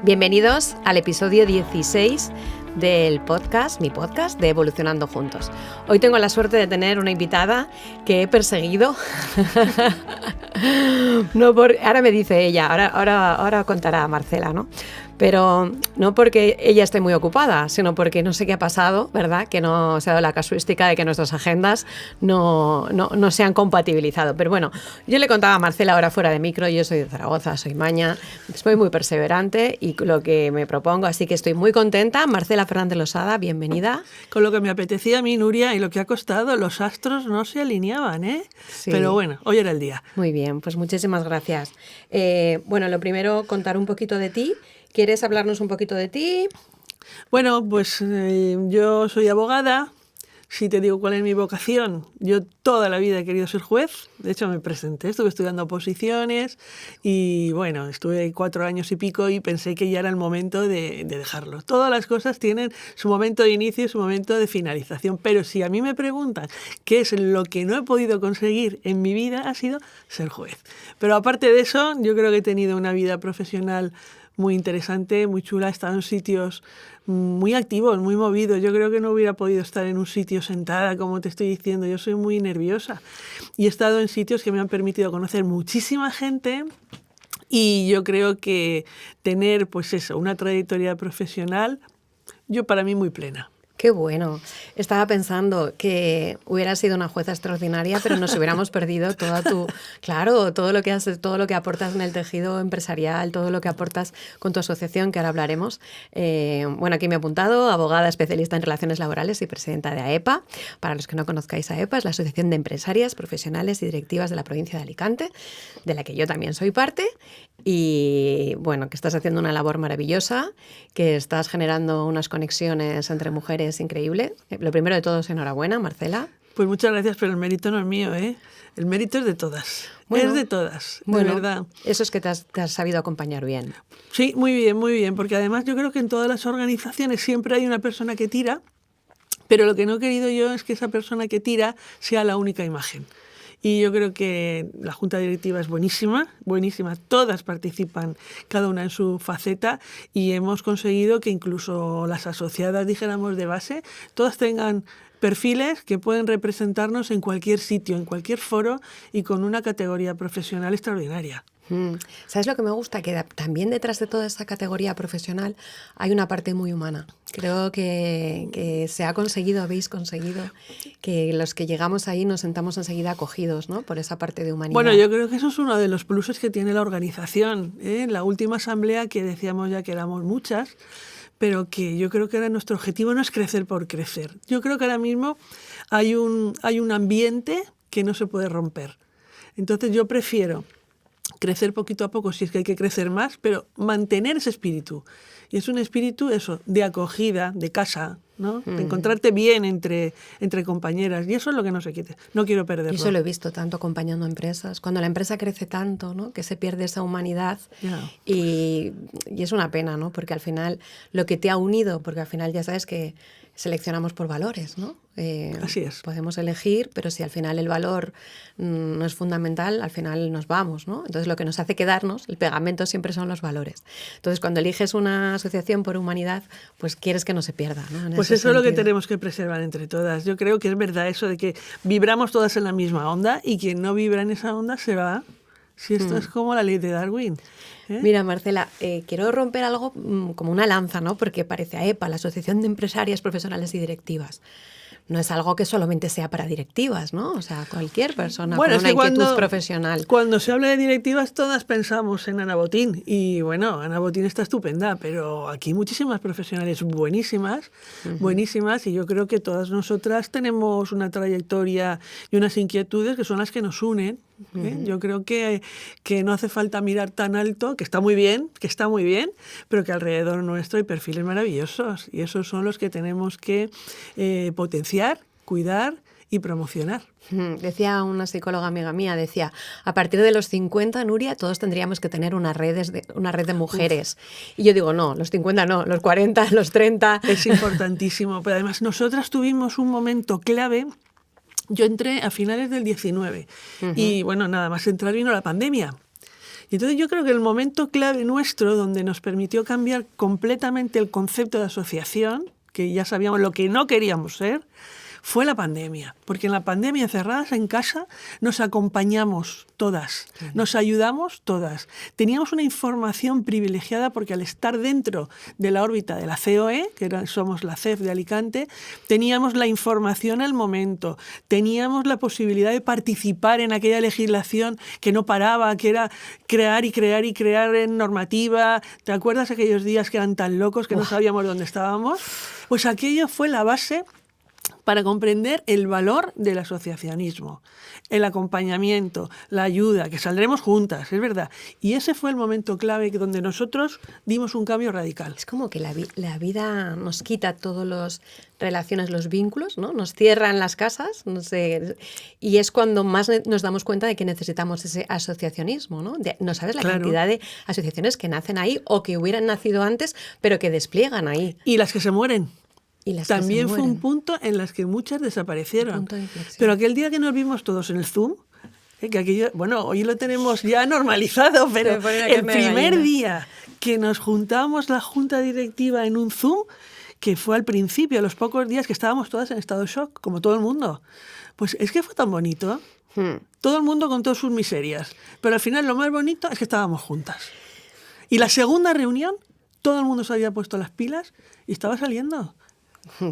Bienvenidos al episodio 16 del podcast, mi podcast de Evolucionando Juntos. Hoy tengo la suerte de tener una invitada que he perseguido. Ahora me dice ella, ahora contará Marcela, ¿no? Pero no porque ella esté muy ocupada, sino porque no sé qué ha pasado, ¿verdad? Que no se ha dado la casuística de que nuestras agendas no se han compatibilizado. Pero bueno, yo le contaba a Marcela ahora fuera de micro, yo soy de Zaragoza, soy maña, soy muy perseverante y lo que me propongo, así que estoy muy contenta. Marcela Fernández Losada, bienvenida. Con lo que me apetecía a mí, Nuria, y lo que ha costado, los astros no se alineaban, ¿eh? Sí. Pero bueno, hoy era el día. Muy bien, pues muchísimas gracias. Bueno, lo primero, contar un poquito de ti. ¿Quieres hablarnos un poquito de ti? Bueno, pues yo soy abogada. Si te digo cuál es mi vocación, yo toda la vida he querido ser juez. De hecho, me presenté, estuve estudiando oposiciones y bueno, estuve 4 años y pico y pensé que ya era el momento de dejarlo. Todas las cosas tienen su momento de inicio y su momento de finalización. Pero si a mí me preguntan qué es lo que no he podido conseguir en mi vida, ha sido ser juez. Pero aparte de eso, yo creo que he tenido una vida profesional muy interesante, muy chula. He estado en sitios muy activos, muy movidos. Yo creo que no hubiera podido estar en un sitio sentada, como te estoy diciendo. Yo soy muy nerviosa. Y he estado en sitios que me han permitido conocer muchísima gente. Y yo creo que tener, pues eso, una trayectoria profesional, para mí muy plena. Qué bueno. Estaba pensando que hubieras sido una jueza extraordinaria, pero nos hubiéramos perdido todo lo que haces, todo lo que aportas en el tejido empresarial, todo lo que aportas con tu asociación, que ahora hablaremos. Bueno, aquí me he apuntado, abogada especialista en relaciones laborales y presidenta de AEPA. Para los que no conozcáis AEPA, es la Asociación de Empresarias, Profesionales y Directivas de la provincia de Alicante, de la que yo también soy parte. Y bueno, que estás haciendo una labor maravillosa, que estás generando unas conexiones entre mujeres increíbles. Lo primero de todo es enhorabuena, Marcela. Pues muchas gracias, pero el mérito no es mío, ¿eh? El mérito es de todas. Bueno, es de todas, bueno, de verdad. Eso es que te has sabido acompañar bien. Sí, muy bien, porque además yo creo que en todas las organizaciones siempre hay una persona que tira, pero lo que no he querido yo es que esa persona que tira sea la única imagen. Y yo creo que la Junta Directiva es buenísima, buenísima. Todas participan, cada una en su faceta, y hemos conseguido que incluso las asociadas, dijéramos, de base, todas tengan perfiles que pueden representarnos en cualquier sitio, en cualquier foro y con una categoría profesional extraordinaria. ¿Sabes lo que me gusta? Que también detrás de toda esta categoría profesional hay una parte muy humana. Creo que se ha conseguido, habéis conseguido, que los que llegamos ahí nos sentamos enseguida acogidos, ¿no? Por esa parte de humanidad. Bueno, yo creo que eso es uno de los pluses que tiene la organización, ¿eh? En la última asamblea, que decíamos ya que éramos muchas, pero que yo creo que ahora nuestro objetivo no es crecer por crecer. Yo creo que ahora mismo hay un ambiente que no se puede romper. Entonces yo prefiero crecer poquito a poco, si es que hay que crecer más, pero mantener ese espíritu. Y es un espíritu, eso, de acogida, de casa, ¿no? De encontrarte bien entre compañeras. Y eso es lo que no se quite. No quiero perderlo. Y eso lo he visto tanto acompañando empresas. Cuando la empresa crece tanto, ¿no? Que se pierde esa humanidad. Yeah. Y es una pena, ¿no? Porque al final lo que te ha unido, porque al final ya sabes que seleccionamos por valores, ¿no? Así es. Podemos elegir, pero si al final el valor no es fundamental, al final nos vamos, ¿no? Entonces lo que nos hace quedarnos, el pegamento siempre son los valores. Entonces cuando eliges una asociación por humanidad, pues quieres que no se pierda, ¿no? Pues eso es lo que tenemos que preservar entre todas. Yo creo que es verdad eso de que vibramos todas en la misma onda y quien no vibra en esa onda se va. Si esto es como la ley de Darwin. Mira, Marcela, quiero romper algo como una lanza, ¿no? Porque parece AEPA, la Asociación de Empresarias, Profesionales y Directivas. No es algo que solamente sea para directivas, ¿no? O sea, cualquier persona con una inquietud profesional. Cuando se habla de directivas, todas pensamos en Ana Botín. Y bueno, Ana Botín está estupenda, pero aquí muchísimas profesionales buenísimas, buenísimas, y yo creo que todas nosotras tenemos una trayectoria y unas inquietudes que son las que nos unen. Yo creo que no hace falta mirar tan alto, que está muy bien, pero que alrededor nuestro hay perfiles maravillosos, y esos son los que tenemos que potenciar, cuidar y promocionar. Decía una psicóloga amiga mía, decía, a partir de los 50, Nuria, todos tendríamos que tener una red de mujeres. Y yo digo, no, los 50 no, los 40, los 30. Es importantísimo, pero además nosotras tuvimos un momento clave. Yo entré a finales del 19 y bueno, nada más entrar vino la pandemia. Y entonces yo creo que el momento clave nuestro, donde nos permitió cambiar completamente el concepto de asociación, que ya sabíamos lo que no queríamos ser, fue la pandemia. Porque en la pandemia, encerradas en casa, nos acompañamos todas, nos ayudamos todas. Teníamos una información privilegiada porque al estar dentro de la órbita de la COE, somos la CEF de Alicante, teníamos la información al momento, teníamos la posibilidad de participar en aquella legislación que no paraba, que era crear y crear y crear en normativa. ¿Te acuerdas aquellos días que eran tan locos que no sabíamos dónde estábamos? Pues aquello fue la base para comprender el valor del asociacionismo, el acompañamiento, la ayuda, que saldremos juntas, es verdad. Y ese fue el momento clave donde nosotros dimos un cambio radical. Es como que la vida nos quita todas las relaciones, los vínculos, ¿no? Nos cierran las casas, no sé, y es cuando más nos damos cuenta de que necesitamos ese asociacionismo, ¿no? No sabes la cantidad de asociaciones que nacen ahí o que hubieran nacido antes, pero que despliegan ahí. Y las que se mueren. También fue mueren. un punto en las que muchas desaparecieron. Pero aquel día que nos vimos todos en el Zoom, que aquello, bueno, hoy lo tenemos ya normalizado, pero el primer día que nos juntamos la junta directiva en un Zoom, que fue al principio, a los pocos días que estábamos todas en estado de shock, como todo el mundo, pues es que fue tan bonito. Todo el mundo con todas sus miserias. Pero al final lo más bonito es que estábamos juntas. Y la segunda reunión, todo el mundo se había puesto las pilas y estaba saliendo.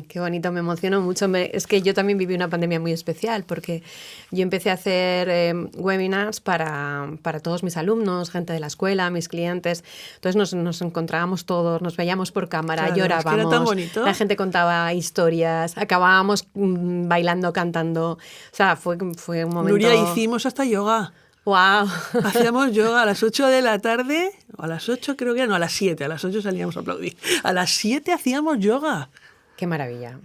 Qué bonito, me emociono mucho. Es que yo también viví una pandemia muy especial porque yo empecé a hacer webinars para todos mis alumnos, gente de la escuela, mis clientes. Entonces nos encontrábamos todos, nos veíamos por cámara, llorábamos. Es que era tan bonito. La gente contaba historias, acabábamos bailando, cantando. O sea, fue un momento... Nuria, hicimos hasta yoga. ¡Wow! Hacíamos yoga a las 8 de la tarde, o a las 8 creo que era, no, a las 7, a las 8 salíamos a aplaudir. A las 7 hacíamos yoga. ¡Qué maravilla!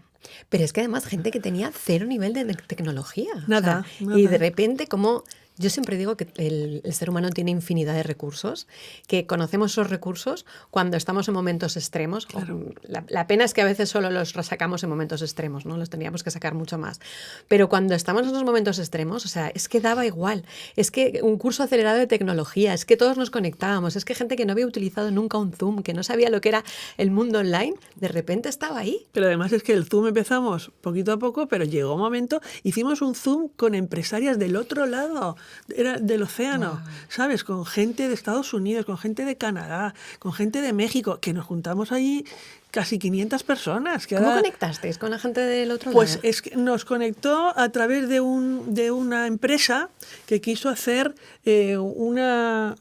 Pero es que además gente que tenía cero nivel de tecnología. Nada, o sea, nada. Y de repente como... Yo siempre digo que el ser humano tiene infinidad de recursos, que conocemos esos recursos cuando estamos en momentos extremos. Claro. La pena es que a veces solo los sacamos en momentos extremos, ¿no? Los tendríamos que sacar mucho más. Pero cuando estamos en esos momentos extremos, o sea, es que daba igual. Es que un curso acelerado de tecnología, es que todos nos conectábamos, es que gente que no había utilizado nunca un Zoom, que no sabía lo que era el mundo online, de repente estaba ahí. Pero además es que el Zoom empezamos poquito a poco, pero llegó un momento, hicimos un Zoom con empresarias del otro lado, era del océano, wow. ¿Sabes? Con gente de Estados Unidos, con gente de Canadá, con gente de México, que nos juntamos allí casi 500 personas. ¿Cómo conectasteis con la gente del otro lado? Pues es que nos conectó a través de una empresa que quiso hacer una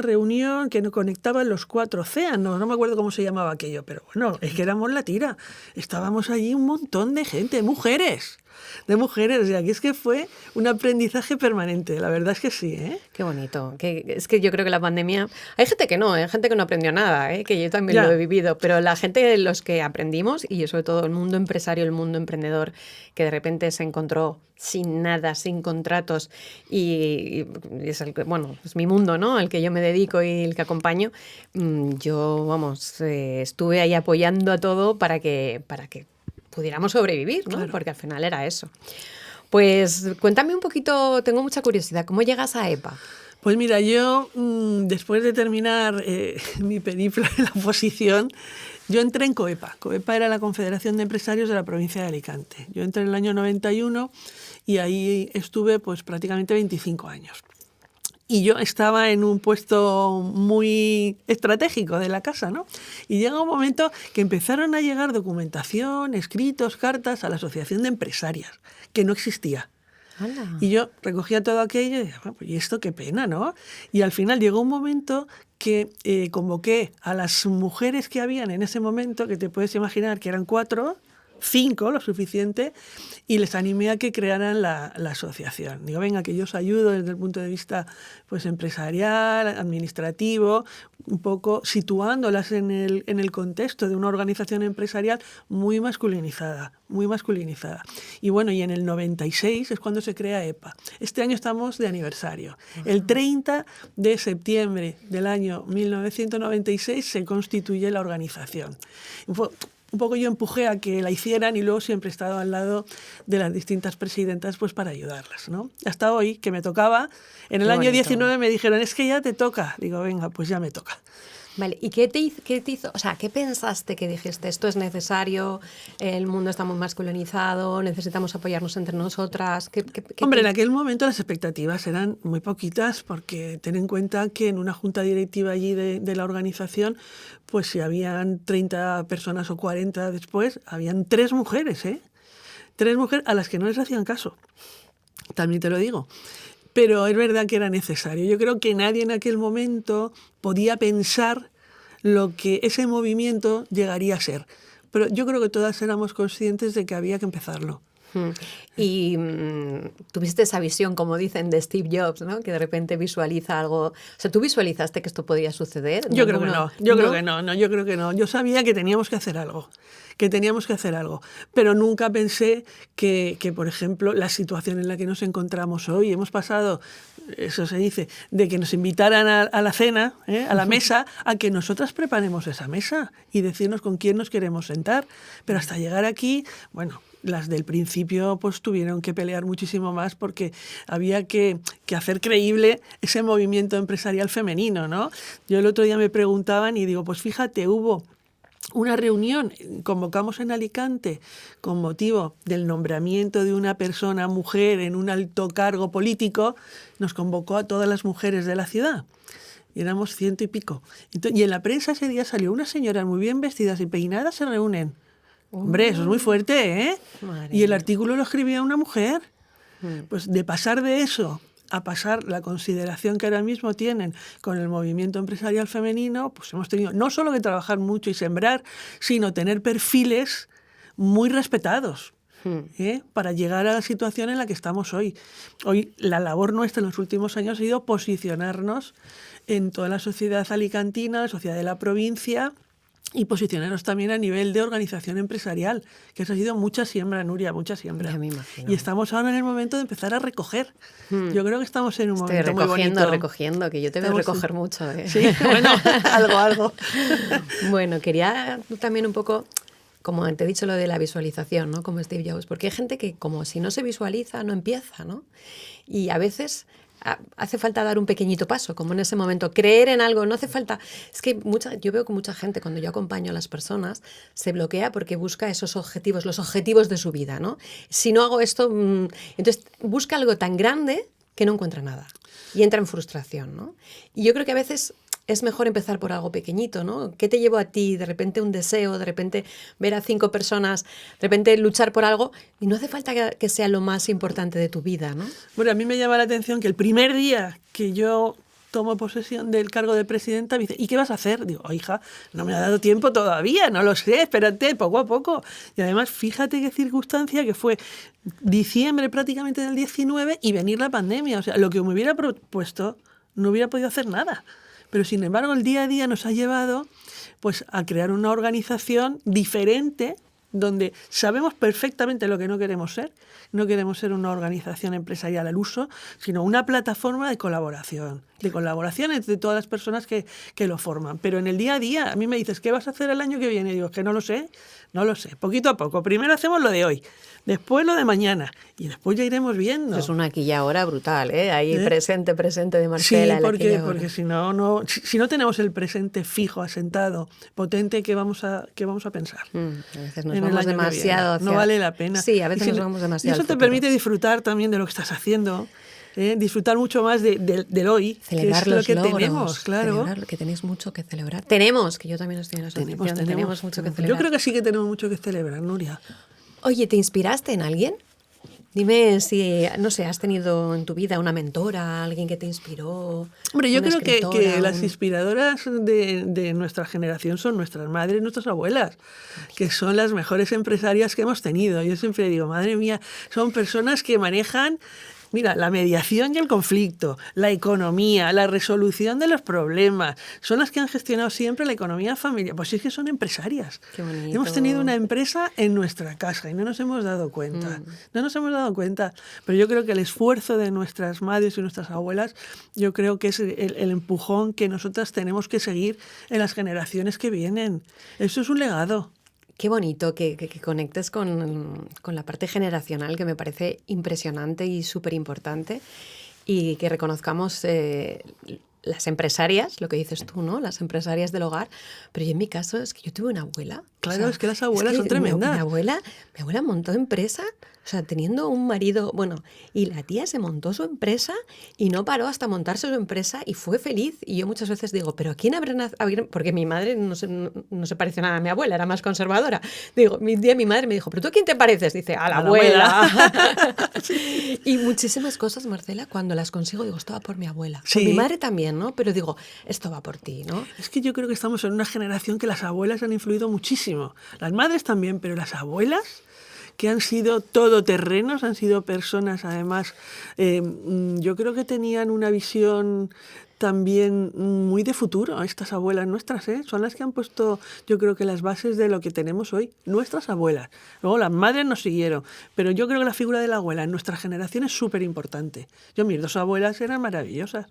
reunión que nos conectaba los 4 océanos. No me acuerdo cómo se llamaba aquello, pero bueno, es que éramos la tira. Estábamos allí un montón de gente, mujeres. O sea, que es que fue un aprendizaje permanente, la verdad es que sí, ¿eh? Qué bonito, es que yo creo que la pandemia, hay gente que no, hay gente que no aprendió nada, que yo también lo he vivido, pero la gente, los que aprendimos, y yo sobre todo el mundo empresario, el mundo emprendedor, que de repente se encontró sin nada, sin contratos, y es es mi mundo, ¿no? Al que yo me dedico y el que acompaño, yo, estuve ahí apoyando a todo para que pudiéramos sobrevivir, ¿no? Claro. Porque al final era eso. Pues cuéntame un poquito, tengo mucha curiosidad, ¿cómo llegas a EPA? Pues mira, yo después de terminar mi periplo en la oposición, yo entré en COEPA. COEPA era la Confederación de Empresarios de la provincia de Alicante. Yo entré en el año 91 y ahí estuve pues prácticamente 25 años. Y yo estaba en un puesto muy estratégico de la casa, ¿no? Y llega un momento que empezaron a llegar documentación, escritos, cartas a la Asociación de Empresarias, que no existía. ¡Hala! Y yo recogía todo aquello y decía, bueno, pues, ¿y esto qué pena, no? Y al final llegó un momento que convoqué a las mujeres que habían en ese momento, que te puedes imaginar que eran 4, 5, lo suficiente, y les animé a que crearan la asociación. Digo, venga, que yo os ayudo desde el punto de vista pues, empresarial, administrativo, un poco situándolas en el contexto de una organización empresarial muy masculinizada. Y bueno, y en el 96 es cuando se crea EPA. Este año estamos de aniversario. El 30 de septiembre del año 1996 se constituye la organización. Fue un poco yo empujé a que la hicieran y luego siempre he estado al lado de las distintas presidentas pues para ayudarlas, ¿no? Hasta hoy, que me tocaba, en el Qué año bonito. 19 me dijeron, es que ya te toca. Digo, venga, pues ya me toca. Vale, ¿y qué te hizo? O sea, ¿qué pensaste que dijiste? Esto es necesario, el mundo está muy masculinizado, necesitamos apoyarnos entre nosotras. Hombre, en aquel momento las expectativas eran muy poquitas, porque ten en cuenta que en una junta directiva allí de la organización, pues si habían 30 personas o 40 después, habían 3 mujeres, ¿eh? 3 mujeres a las que no les hacían caso. También te lo digo. Pero es verdad que era necesario. Yo creo que nadie en aquel momento podía pensar lo que ese movimiento llegaría a ser. Pero yo creo que todas éramos conscientes de que había que empezarlo. Y tuviste esa visión, como dicen, de Steve Jobs, ¿no? Que de repente visualiza algo. O sea, ¿tú visualizaste que esto podía suceder? Yo creo que no. Yo creo que no. Yo sabía que teníamos que hacer algo. Pero nunca pensé que, por ejemplo, la situación en la que nos encontramos hoy, hemos pasado, eso se dice, de que nos invitaran a la cena, a la mesa, a que nosotras preparemos esa mesa y decirnos con quién nos queremos sentar. Pero hasta llegar aquí, bueno, las del principio pues tuvieron que pelear muchísimo más porque había que hacer creíble ese movimiento empresarial femenino, ¿no? Yo el otro día me preguntaban y digo, pues fíjate, hubo una reunión, convocamos en Alicante con motivo del nombramiento de una persona mujer en un alto cargo político, nos convocó a todas las mujeres de la ciudad. Y éramos 100 y pico. Y en la prensa ese día salió unas señoras muy bien vestidas y peinadas, se reúnen. Hombre, eso es muy fuerte, ¿eh? Madre Y el mía. artículo lo escribía una mujer. Pues de pasar de eso a pasar la consideración que ahora mismo tienen con el movimiento empresarial femenino, pues hemos tenido no solo que trabajar mucho y sembrar, sino tener perfiles muy respetados. Para llegar a la situación en la que estamos hoy. Hoy la labor nuestra en los últimos años ha sido posicionarnos en toda la sociedad alicantina, la sociedad de la provincia, y posicionarnos también a nivel de organización empresarial, que eso ha sido mucha siembra, Nuria, mucha siembra. Ya me imagino. Y estamos ahora en el momento de empezar a recoger. Yo creo que estamos en un Estoy momento muy bonito. recogiendo, que yo te veo recoger mucho. ¿Eh? Sí, bueno, algo. Bueno, quería también un poco, como te he dicho, lo de la visualización, ¿no? Como Steve Jobs, porque hay gente que como si no se visualiza, no empieza, ¿no? Y a veces hace falta dar un pequeñito paso, como en ese momento, creer en algo, no hace falta. Es que yo veo que mucha gente, cuando yo acompaño a las personas, se bloquea porque busca esos objetivos, los objetivos de su vida, ¿no? Si no hago esto, entonces busca algo tan grande que no encuentra nada y entra en frustración, ¿no? Y yo creo que a veces es mejor empezar por algo pequeñito, ¿no? ¿Qué te llevó a ti? De repente un deseo, de repente ver a 5 personas, de repente luchar por algo, y no hace falta que sea lo más importante de tu vida, ¿no? Bueno, a mí me llama la atención que el primer día que yo tomo posesión del cargo de presidenta, me dice, ¿y qué vas a hacer? Digo, hija, no me ha dado tiempo todavía, no lo sé, espérate, poco a poco. Y además, fíjate qué circunstancia, que fue diciembre prácticamente del 19 y venir la pandemia. O sea, lo que me hubiera propuesto, no hubiera podido hacer nada. Pero, sin embargo, el día a día nos ha llevado pues, a crear una organización diferente, donde sabemos perfectamente lo que no queremos ser. No queremos ser una organización empresarial al uso, sino una plataforma de colaboración entre todas las personas que lo forman. Pero en el día a día, a mí me dices, ¿qué vas a hacer el año que viene? Y digo, es que no lo sé, poquito a poco. Primero hacemos lo de hoy, después lo de mañana, y después ya iremos viendo. Es una aquí y ahora brutal, ¿eh? Ahí presente de Marcela. Sí, porque si no tenemos el presente fijo, asentado, potente, ¿qué vamos a pensar? A veces nos vamos demasiado hacia... No vale la pena. Sí, a veces nos vamos demasiado. Y eso te permite disfrutar también de lo que estás haciendo, disfrutar mucho más del hoy, celebrar que es los lo que logros, tenemos, claro. Celebrar, que tenéis mucho que celebrar. Tenemos, que yo también estoy en la asociación, tenemos mucho que celebrar. Yo creo que sí que tenemos mucho que celebrar, Nuria. Oye, ¿te inspiraste en alguien? Dime si, no sé, has tenido en tu vida una mentora, alguien que te inspiró. Hombre, yo creo que las inspiradoras de nuestra generación son nuestras madres, nuestras abuelas, que son las mejores empresarias que hemos tenido. Yo siempre digo, madre mía, son personas que manejan, mira, la mediación y el conflicto, la economía, la resolución de los problemas. Son las que han gestionado siempre la economía familiar. Pues sí, es que son empresarias. Qué bonito. Hemos tenido una empresa en nuestra casa y no nos hemos dado cuenta. No nos hemos dado cuenta. Pero yo creo que el esfuerzo de nuestras madres y nuestras abuelas, yo creo que es el empujón que nosotras tenemos que seguir en las generaciones que vienen. Eso es un legado. qué bonito que conectes con la parte generacional, que me parece impresionante y súper importante, y que reconozcamos las empresarias, lo que dices tú, ¿no? Las empresarias del hogar. Pero yo en mi caso es que yo tuve una abuela. Claro, O sea, es que las abuelas son tremendas. Mi abuela montó empresa, o sea, teniendo un marido, bueno, y la tía se montó su empresa y no paró hasta montarse su empresa y fue feliz. Y yo muchas veces digo, ¿pero a quién habrá nacido? Porque mi madre no se parece nada a mi abuela, era más conservadora. Digo, un día mi madre me dijo, ¿pero tú a quién te pareces? Dice, a la abuela. Y muchísimas cosas, Marcela, cuando las consigo, digo, esto va por mi abuela. Sí. Por mi madre también, ¿no? Pero digo, esto va por ti, ¿no? Es que yo creo que estamos en una generación que las abuelas han influido muchísimo. Las madres también, pero las abuelas, que han sido todoterrenos, han sido personas, además, yo creo que tenían una visión también muy de futuro, estas abuelas nuestras, son las que han puesto, yo creo que las bases de lo que tenemos hoy, nuestras abuelas. Luego las madres nos siguieron, pero yo creo que la figura de la abuela en nuestra generación es súper importante. Mis 2 abuelas eran maravillosas.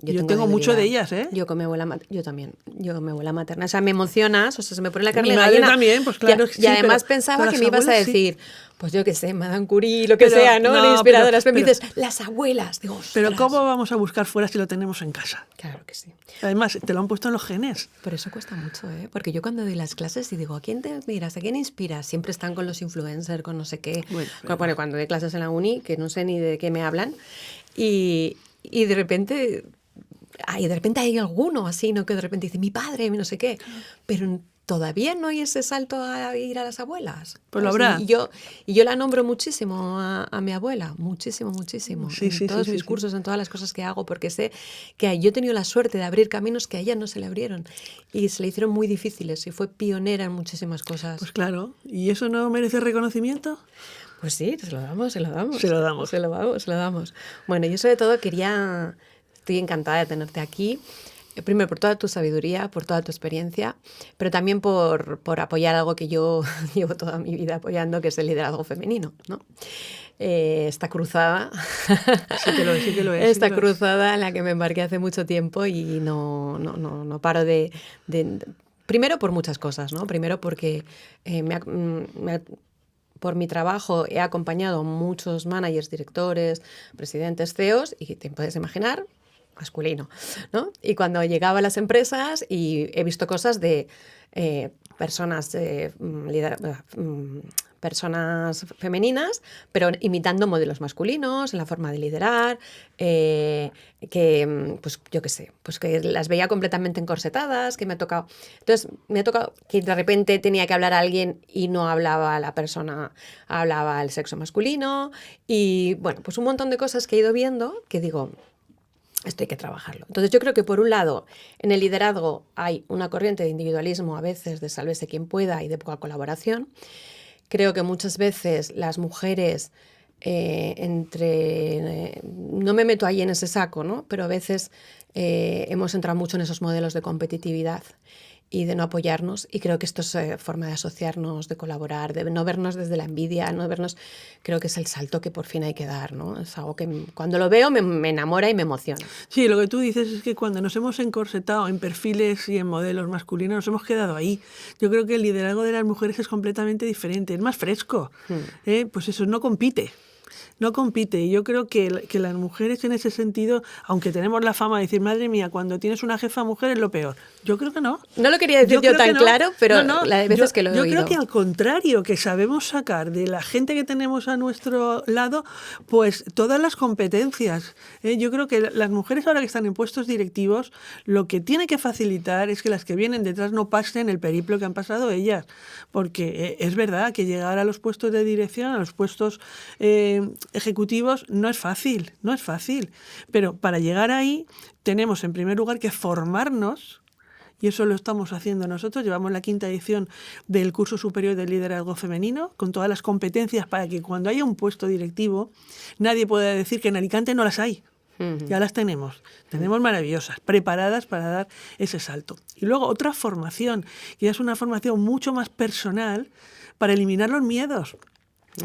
Yo tengo mucho de ellas, ¿eh? Yo con mi abuela, yo también, yo con mi abuela materna. O sea, me emocionas, o sea, se me pone la carne Mi de madre gallina. también, pues claro. Y además pensaba que me ibas a decir, pues yo qué sé, Madame Curie, lo que pero, sea, ¿no? No, inspiradoras. Pero me dices, las abuelas. Digo, ostras. Pero ¿cómo vamos a buscar fuera si lo tenemos en casa? Claro que sí. Además, te lo han puesto en los genes. Por eso cuesta mucho, ¿eh? Porque yo cuando doy las clases y digo, ¿a quién te miras? ¿A quién inspiras? Siempre están con los influencers, con no sé qué. Bueno, cuando doy clases en la uni, que no sé ni de qué me hablan, y de repente... Y de repente hay alguno así, ¿no? Que de repente dice, mi padre, no sé qué. Pero todavía no hay ese salto a ir a las abuelas. Pues lo habrá. Y yo la nombro muchísimo a mi abuela, muchísimo. En todos mis cursos, en todas las cosas que hago, porque sé que yo he tenido la suerte de abrir caminos que a ella no se le abrieron. Y se le hicieron muy difíciles y fue pionera en muchísimas cosas. Pues claro. ¿Y eso no merece reconocimiento? Pues sí, se lo damos. Se lo damos. Bueno, yo sobre todo estoy encantada de tenerte aquí. Primero, por toda tu sabiduría, por toda tu experiencia, pero también por apoyar algo que yo llevo toda mi vida apoyando, que es el liderazgo femenino, ¿no? Esta cruzada, Sí que lo es. esta cruzada en la que me embarqué hace mucho tiempo y no paro de... Primero, por muchas cosas, ¿no? Primero, porque por mi trabajo he acompañado a muchos managers, directores, presidentes, CEOs, y te puedes imaginar, masculino, ¿no? Y cuando llegaba a las empresas y he visto cosas de personas femeninas, pero imitando modelos masculinos en la forma de liderar, que, pues yo qué sé, pues que las veía completamente encorsetadas, que me ha tocado... Entonces, me ha tocado que de repente tenía que hablar a alguien y no hablaba la persona, hablaba el sexo masculino, y bueno, pues un montón de cosas que he ido viendo que digo... Esto hay que trabajarlo. Entonces yo creo que por un lado en el liderazgo hay una corriente de individualismo a veces de sálvese quien pueda y de poca colaboración. Creo que muchas veces las mujeres no me meto ahí en ese saco, ¿no? Pero a veces hemos entrado mucho en esos modelos de competitividad y de no apoyarnos, y creo que esto es forma de asociarnos, de colaborar, de no vernos desde la envidia, no vernos, creo que es el salto que por fin hay que dar, ¿no? Es algo que cuando lo veo me enamora y me emociona. Sí, lo que tú dices es que cuando nos hemos encorsetado en perfiles y en modelos masculinos, nos hemos quedado ahí. Yo creo que el liderazgo de las mujeres es completamente diferente, es más fresco. Pues eso, no compite. Y yo creo que las mujeres en ese sentido, aunque tenemos la fama de decir, madre mía, cuando tienes una jefa mujer es lo peor. Yo creo que no. No lo quería decir yo tan claro, pero la de veces que lo he oído. Yo creo que al contrario, que sabemos sacar de la gente que tenemos a nuestro lado, pues todas las competencias. Yo creo que las mujeres ahora que están en puestos directivos, lo que tiene que facilitar es que las que vienen detrás no pasen el periplo que han pasado ellas. Porque es verdad que llegar a los puestos de dirección, a los puestos ejecutivos, no es fácil. Pero para llegar ahí tenemos en primer lugar que formarnos, y eso lo estamos haciendo nosotros. Llevamos la 5ª edición del curso superior de liderazgo femenino, con todas las competencias para que cuando haya un puesto directivo nadie pueda decir que en Alicante no las hay. Ya las tenemos maravillosas, preparadas para dar ese salto. Y luego otra formación, que ya es una formación mucho más personal para eliminar los miedos.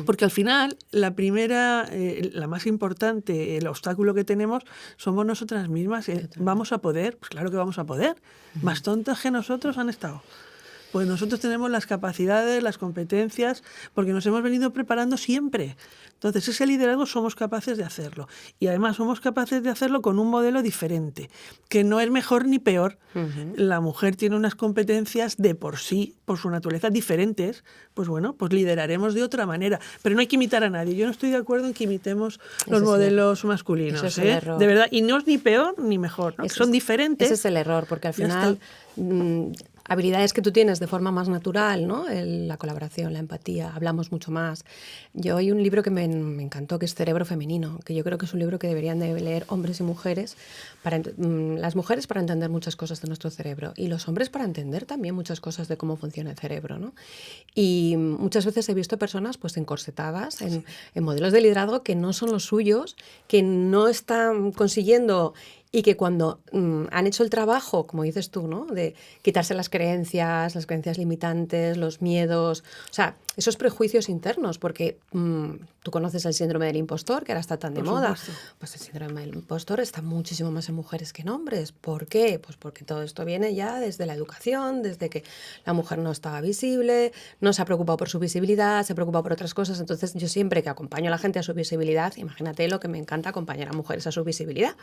Porque al final, la primera, la más importante, el obstáculo que tenemos, somos nosotras mismas. ¿Vamos a poder? Pues claro que vamos a poder. Más tontas que nosotros han estado. Pues nosotros tenemos las capacidades, las competencias, porque nos hemos venido preparando siempre. Entonces, ese liderazgo somos capaces de hacerlo. Y además somos capaces de hacerlo con un modelo diferente, que no es mejor ni peor. La mujer tiene unas competencias de por sí, por su naturaleza, diferentes. Pues bueno, pues lideraremos de otra manera. Pero no hay que imitar a nadie. Yo no estoy de acuerdo en que imitemos los modelos masculinos. Eso es el error. De verdad. Y no es ni peor ni mejor, ¿no? Son diferentes. Ese es el error, porque al final habilidades que tú tienes de forma más natural, ¿no? La colaboración, la empatía, hablamos mucho más. Yo hay un libro que me encantó, que es Cerebro Femenino, que yo creo que es un libro que deberían de leer hombres y mujeres, las mujeres para entender muchas cosas de nuestro cerebro y los hombres para entender también muchas cosas de cómo funciona el cerebro, ¿no? Y muchas veces he visto personas pues encorsetadas en modelos de liderazgo que no son los suyos, que no están consiguiendo y que cuando han hecho el trabajo, como dices tú, ¿no? De quitarse las creencias limitantes, los miedos, o sea, esos prejuicios internos, porque tú conoces el síndrome del impostor, que ahora está tan de moda. Pues el síndrome del impostor está muchísimo más en mujeres que en hombres. ¿Por qué? Pues porque todo esto viene ya desde la educación, desde que la mujer no estaba visible, no se ha preocupado por su visibilidad, se ha preocupado por otras cosas. Entonces, yo siempre que acompaño a la gente a su visibilidad, imagínate lo que me encanta acompañar a mujeres a su visibilidad.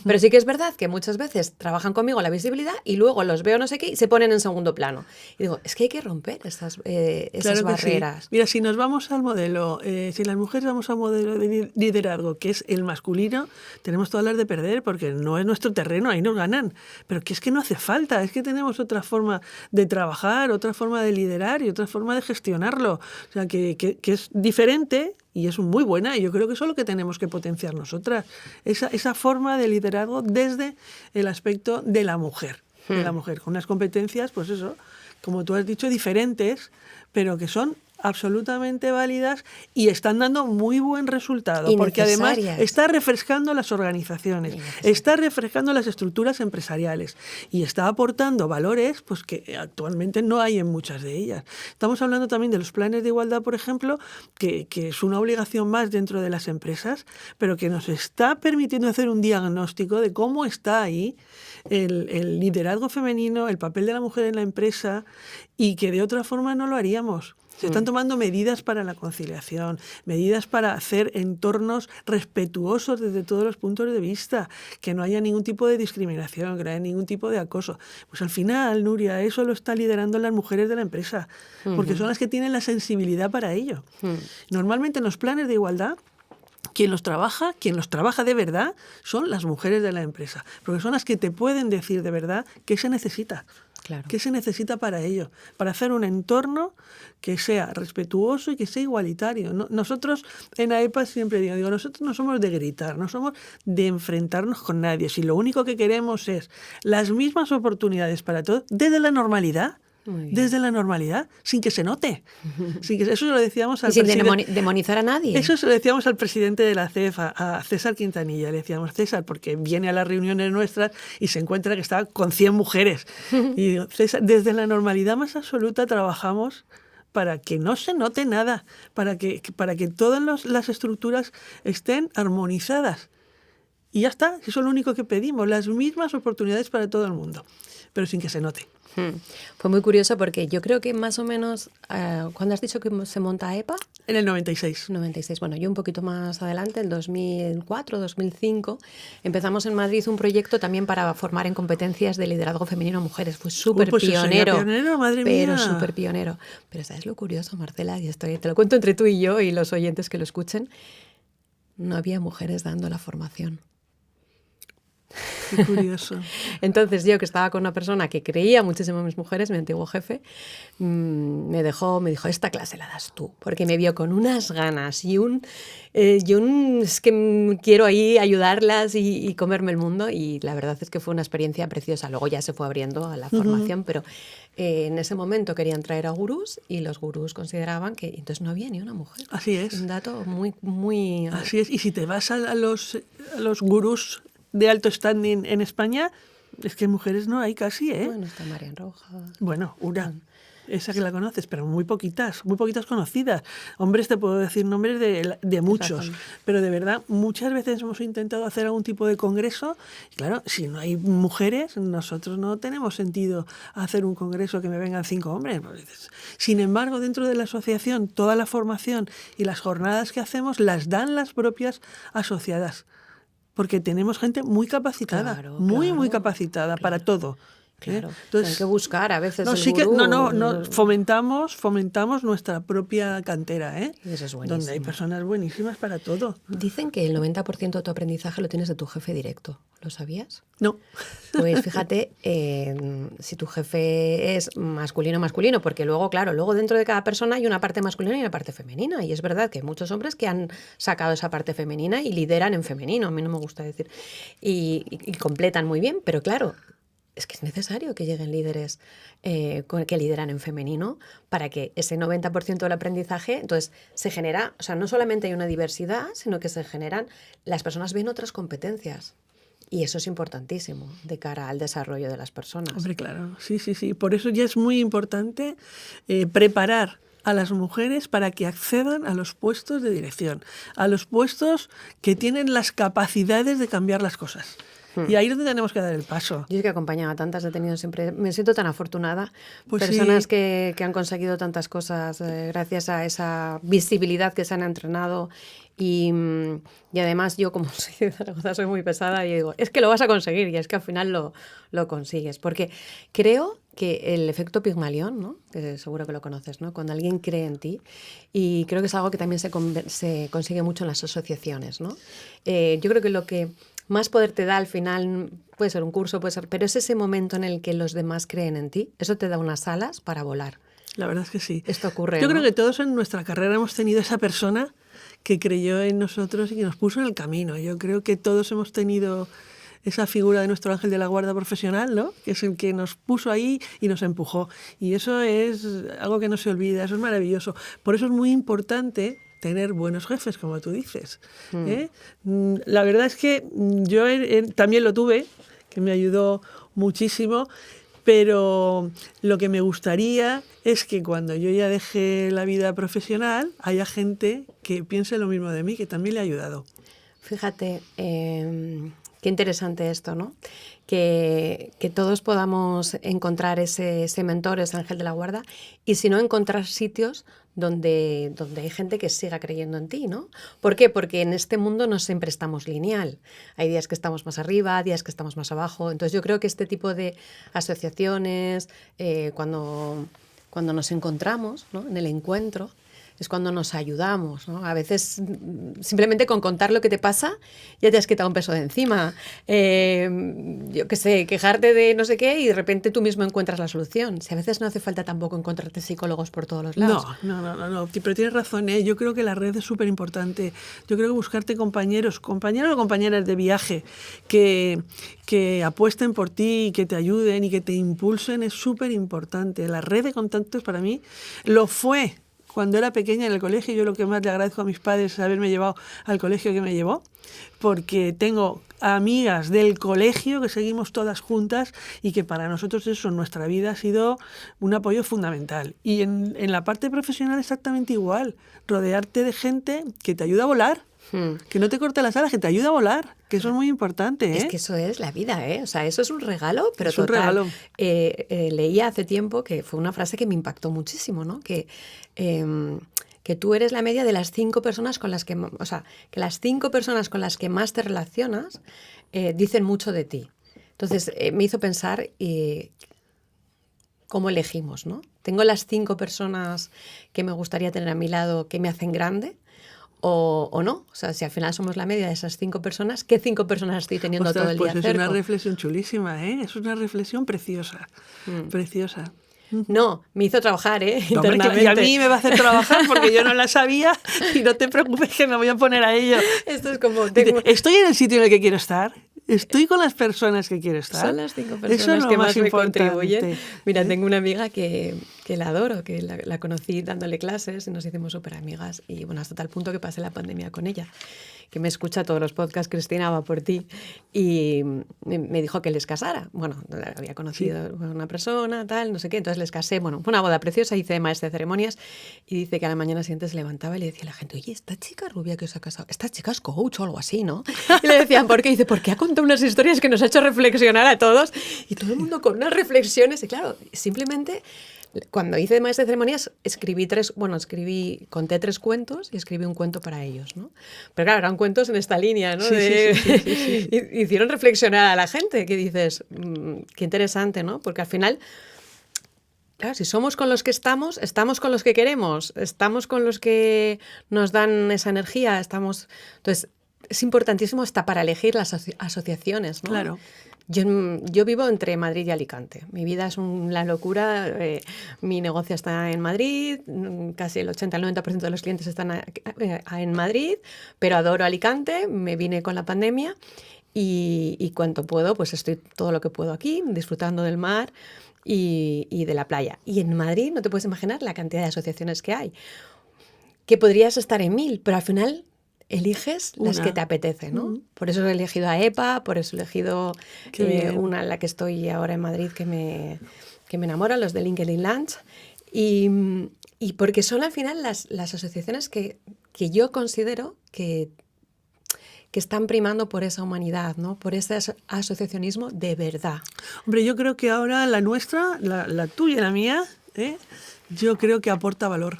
Pero sí que es verdad que muchas veces trabajan conmigo la visibilidad y luego los veo no sé qué y se ponen en segundo plano. Y digo, es que hay que romper esas barreras. Sí. Mira, si nos vamos al modelo, si las mujeres vamos a un modelo de liderazgo que es el masculino, tenemos todas las de perder porque no es nuestro terreno, ahí nos ganan. Pero que es que no hace falta, es que tenemos otra forma de trabajar, otra forma de liderar y otra forma de gestionarlo. O sea, que es diferente. Y es muy buena, y yo creo que eso es lo que tenemos que potenciar nosotras, esa forma de liderazgo desde el aspecto de la mujer, con unas competencias, pues eso, como tú has dicho, diferentes, pero que son absolutamente válidas y están dando muy buen resultado, porque además está refrescando las organizaciones, está refrescando las estructuras empresariales y está aportando valores pues que actualmente no hay en muchas de ellas. Estamos hablando también de los planes de igualdad, por ejemplo, que es una obligación más dentro de las empresas, pero que nos está permitiendo hacer un diagnóstico de cómo está ahí el liderazgo femenino, el papel de la mujer en la empresa, y que de otra forma no lo haríamos. Se están tomando medidas para la conciliación, medidas para hacer entornos respetuosos desde todos los puntos de vista, que no haya ningún tipo de discriminación, que no haya ningún tipo de acoso. Pues al final, Nuria, eso lo están liderando las mujeres de la empresa, porque son las que tienen la sensibilidad para ello. Normalmente en los planes de igualdad, quien los trabaja de verdad son las mujeres de la empresa, porque son las que te pueden decir de verdad qué se necesita. Claro. ¿Qué se necesita para ello? Para hacer un entorno que sea respetuoso y que sea igualitario. Nosotros en AEPA siempre digo, nosotros no somos de gritar, no somos de enfrentarnos con nadie. Si lo único que queremos es las mismas oportunidades para todos, desde la normalidad. Desde la normalidad, sin que se note. Eso lo decíamos al presidente. Sin demonizar a nadie. Eso se lo decíamos al presidente de la CEF, a César Quintanilla. Le decíamos, César, porque viene a las reuniones nuestras y se encuentra que está con 100 mujeres. Y digo, César, desde la normalidad más absoluta trabajamos para que no se note nada, para que todas las estructuras estén armonizadas. Y ya está, eso es lo único que pedimos, las mismas oportunidades para todo el mundo, pero sin que se note. Fue muy curioso porque yo creo que más o menos, ¿cuándo has dicho que se monta AEPA? En el 96. 96. Bueno, yo un poquito más adelante, en 2004, 2005, empezamos en Madrid un proyecto también para formar en competencias de liderazgo femenino a mujeres. Fue súper pionero. Madre pero mía. Súper pionero. Pero ¿sabes lo curioso, Marcela? Y te lo cuento entre tú y yo y los oyentes que lo escuchen. No había mujeres dando la formación. Qué curioso. Entonces yo, que estaba con una persona que creía muchísimo en mis mujeres, mi antiguo jefe, me dijo, esta clase la das tú, porque me vio con unas ganas y es que quiero ahí ayudarlas y comerme el mundo, y la verdad es que fue una experiencia preciosa. Luego ya se fue abriendo a la formación, pero en ese momento querían traer a gurús y los gurús consideraban que entonces no había ni una mujer. Así es. Un dato muy, muy... Así es, y si te vas a los gurús de alto standing en España, es que mujeres no hay casi, ¿eh? Bueno, está Marian Rojas. Bueno, una. esa que la conoces, pero muy poquitas conocidas. Hombres, te puedo decir nombres de muchos, pero de verdad, muchas veces hemos intentado hacer algún tipo de congreso, y claro, si no hay mujeres, nosotros no tenemos sentido hacer un congreso que me vengan 5 hombres. Sin embargo, dentro de la asociación, toda la formación y las jornadas que hacemos las dan las propias asociadas, porque tenemos gente muy capacitada, Claro, muy capacitada para todo. Claro, Entonces, hay que buscar a veces no, el sí gurú. no, fomentamos nuestra propia cantera, ¿eh? Eso es buenísimo. Donde hay personas buenísimas para todo. Dicen que el 90% de tu aprendizaje lo tienes de tu jefe directo. ¿Lo sabías? No. Pues fíjate, si tu jefe es masculino, porque luego, claro, luego dentro de cada persona hay una parte masculina y una parte femenina. Y es verdad que hay muchos hombres que han sacado esa parte femenina y lideran en femenino, a mí no me gusta decir, y completan muy bien, pero claro, es que es necesario que lleguen líderes que lideran en femenino para que ese 90% del aprendizaje, entonces se genera, o sea, no solamente hay una diversidad, sino que se generan, las personas ven otras competencias. Y eso es importantísimo de cara al desarrollo de las personas. Hombre, claro, sí. Por eso ya es muy importante preparar a las mujeres para que accedan a los puestos de dirección, a los puestos que tienen las capacidades de cambiar las cosas. Y ahí es donde tenemos que dar el paso. Yo es que acompañado a tantas, he tenido siempre, me siento tan afortunada. Pues personas sí. que han conseguido tantas cosas gracias a esa visibilidad que se han entrenado. Y además yo, como soy de Zaragoza, soy muy pesada y digo, es que lo vas a conseguir, y es que al final lo consigues. Porque creo que el efecto Pigmalión, ¿no? Que seguro que lo conoces, ¿no? Cuando alguien cree en ti, y creo que es algo que también se consigue mucho en las asociaciones, ¿no? Yo creo que lo que más poder te da al final, puede ser un curso, puede ser, pero es ese momento en el que los demás creen en ti, eso te da unas alas para volar. La verdad es que sí. Esto ocurre, Yo ¿no? creo que todos en nuestra carrera hemos tenido esa persona que creyó en nosotros y que nos puso en el camino. Yo creo que todos hemos tenido esa figura de nuestro ángel de la guarda profesional, ¿no? Que es el que nos puso ahí y nos empujó. Y eso es algo que no se olvida, eso es maravilloso. Por eso es muy importante tener buenos jefes, como tú dices. La verdad es que yo también lo tuve, que me ayudó muchísimo, pero lo que me gustaría es que cuando yo ya deje la vida profesional haya gente que piense lo mismo de mí, que también le ha ayudado. Fíjate, qué interesante esto, ¿no? Que todos podamos encontrar ese mentor, ese ángel de la guarda, y si no, encontrar sitios donde hay gente que siga creyendo en ti, ¿no? ¿Por qué? Porque en este mundo no siempre estamos lineal. Hay días que estamos más arriba, días que estamos más abajo. Entonces yo creo que este tipo de asociaciones, cuando nos encontramos, ¿no? En el encuentro, es cuando nos ayudamos, ¿no? A veces simplemente con contar lo que te pasa ya te has quitado un peso de encima. Yo qué sé, quejarte de no sé qué y de repente tú mismo encuentras la solución. Si a veces no hace falta tampoco encontrarte psicólogos por todos los lados. No, pero tienes razón, ¿eh? Yo creo que la red es súper importante. Yo creo que buscarte compañeros o compañeras de viaje que apuesten por ti, que te ayuden y que te impulsen es súper importante. La red de contactos para mí lo fue. Cuando era pequeña en el colegio, yo lo que más le agradezco a mis padres es haberme llevado al colegio que me llevó, porque tengo amigas del colegio que seguimos todas juntas y que para nosotros eso en nuestra vida ha sido un apoyo fundamental. Y en la parte profesional exactamente igual, rodearte de gente que te ayuda a volar, que no te corte las alas, que te ayuda a volar, que eso es muy importante, ¿eh? Es que eso es la vida, ¿eh? O sea, eso es un regalo, pero es un total. regalo. Leía hace tiempo que fue una frase que me impactó muchísimo, ¿no? Que tú eres la media de las 5 personas con las que, o sea, que las 5 personas con las que más te relacionas dicen mucho de ti. Entonces, me hizo pensar cómo elegimos, ¿no? Tengo las 5 personas que me gustaría tener a mi lado que me hacen grande, o no. O sea, si al final somos la media de esas 5 personas, ¿qué 5 personas estoy teniendo Ostras, todo el pues día es cerca? una reflexión chulísima, ¿eh? Es una reflexión preciosa, preciosa. No, me hizo trabajar, No, hombre, y a mí me va a hacer trabajar porque yo no la sabía y no te preocupes que me voy a poner a ello. Esto es como... Estoy en el sitio en el que quiero estar, estoy con las personas que quiero estar. Son las 5 personas que más me contribuyen. Mira, tengo una amiga que la adoro, que la conocí dándole clases y nos hicimos súper amigas y bueno, hasta tal punto que pasé la pandemia con ella. que me escucha todos los podcasts, Cristina, va por ti, y me dijo que les casara. Bueno, había conocido a una persona, tal, no sé qué, entonces les casé. Bueno, fue una boda preciosa, hice maestra de ceremonias y dice que a la mañana siguiente se levantaba y le decía a la gente, oye, esta chica rubia que os ha casado, esta chica es coach o algo así, ¿no? Y le decían, ¿por qué? Y dice, porque ha contado unas historias que nos ha hecho reflexionar a todos, y todo el mundo con unas reflexiones. Y claro, simplemente cuando hice maestra de ceremonias conté 3 cuentos y escribí un cuento para ellos, ¿no? Pero claro, eran cuentos en esta línea, ¿no? Sí. Hicieron reflexionar a la gente, que dices, qué interesante, ¿no? Porque al final, claro, si somos con los que estamos con los que queremos, estamos con los que nos dan esa energía, Entonces, es importantísimo hasta para elegir las asociaciones, ¿no? Claro. Yo vivo entre Madrid y Alicante. Mi vida es una locura. Mi negocio está en Madrid. Casi el 80 al 90% de los clientes están en Madrid. Pero adoro Alicante. Me vine con la pandemia. Y cuanto puedo, pues estoy todo lo que puedo aquí, disfrutando del mar y de la playa. Y en Madrid no te puedes imaginar la cantidad de asociaciones que hay. Que podrías estar en 1000, pero al final eliges las que te apetece, ¿no? Por eso he elegido a EPA, por eso he elegido una en la que estoy ahora en Madrid que me enamora, los de LinkedIn Lunch, y porque son al final las asociaciones que yo considero que están primando por esa humanidad, ¿no? Por ese asociacionismo de verdad. Hombre, yo creo que ahora la nuestra, la tuya y la mía, yo creo que aporta valor.